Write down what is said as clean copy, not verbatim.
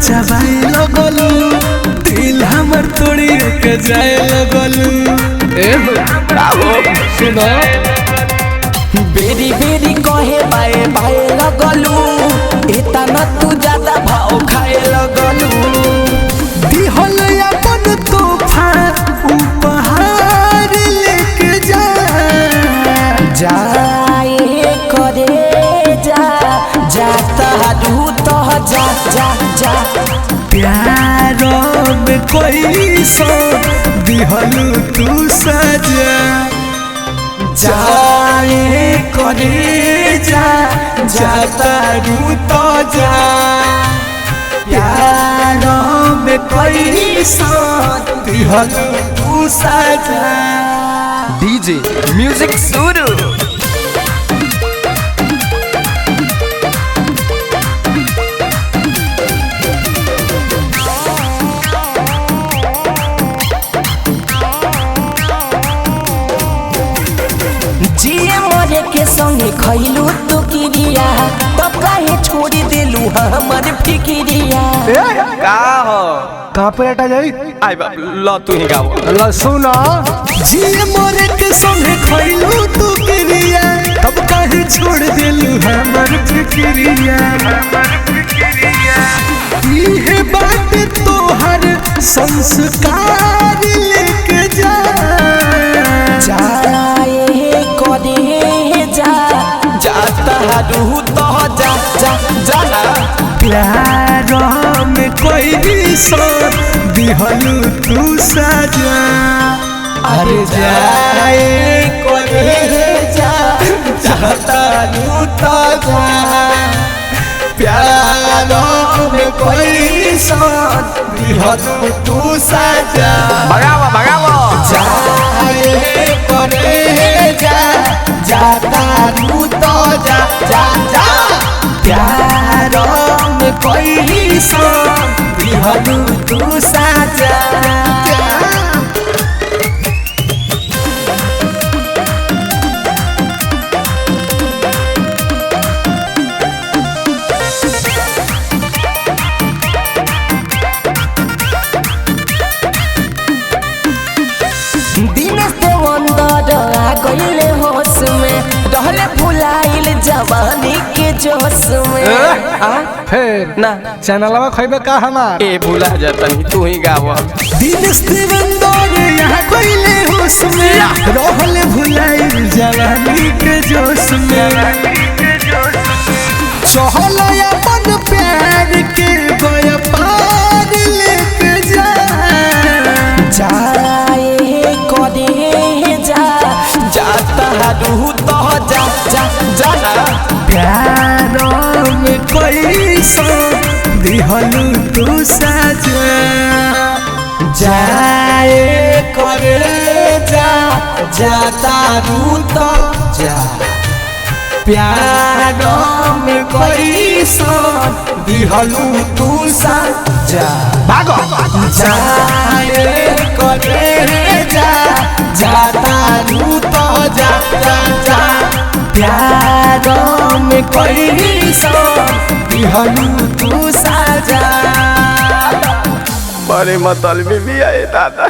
चबाए लगलू दिल हमर तोड़ी के जाए लगलू। सुनो बेरी बेरी कहे बाए बाए लगलू इतना तू ज्यादा भाव खाए लगलू। दिहल अपन तोहफा उपहार लेके जा जाए करे जा जाता रू तो जा जा जा प्यार में कोई सो दिहलू तू सजा जाए करे जा जाता रू तो जा प्यार में कोई साथ दिहलू तू सजा। डीजे म्यूजिक शुरू। जिए मरे के संगे खैलू तू किरिया तब काहे छोड़ी दिलू हमर फिकिरिया। का हो कहाँ पे हटा जाई आई बाप लो तू ही गाओ। ला सुना जिए मोरे के संगे खैलू तू किरिया तब काहे छोड़ दिलू हमर फिकिरिया। इहे बात तोहर संस्कार लेके जा जाए करे जा जाता रू तो जा जा जा प्यार में कोई भी साथ दिहलू तू सजा। अरे जाए करे जा जाता रू तो जा प्यार में कोई साथ दिहलू तू सजा। भगावो भगावो जाए करे जा जाता रू तो जा जा जा प्यार में कोई साथ दिहलू तू सजा। दिनेश देवंदर आ गइले होश में रहले भुलाइल जवानी के जोश में। फिर ना चैनलवा खइबे का हमार ए भूला जातनी तू ही गाओ। दिनेश देवंदर यहाँ कोइले होश में रहले भुलाइल जवानी के जोश में। चहल अपन प्यार के व्यापार लेके जा जाए करे जा जाता रू तो जा जा जा प्यार में कोई सो दिहलू तू सजा। जाए करे जा जाता रू तो जा प्यार में कोई साथ दिहलू तू सजा। भागो जाए करे जा जाता रू तो जा जा जा प्यार में कोई साथ दिहलू तू सजा। बड़े मतलबी भी आए दादा।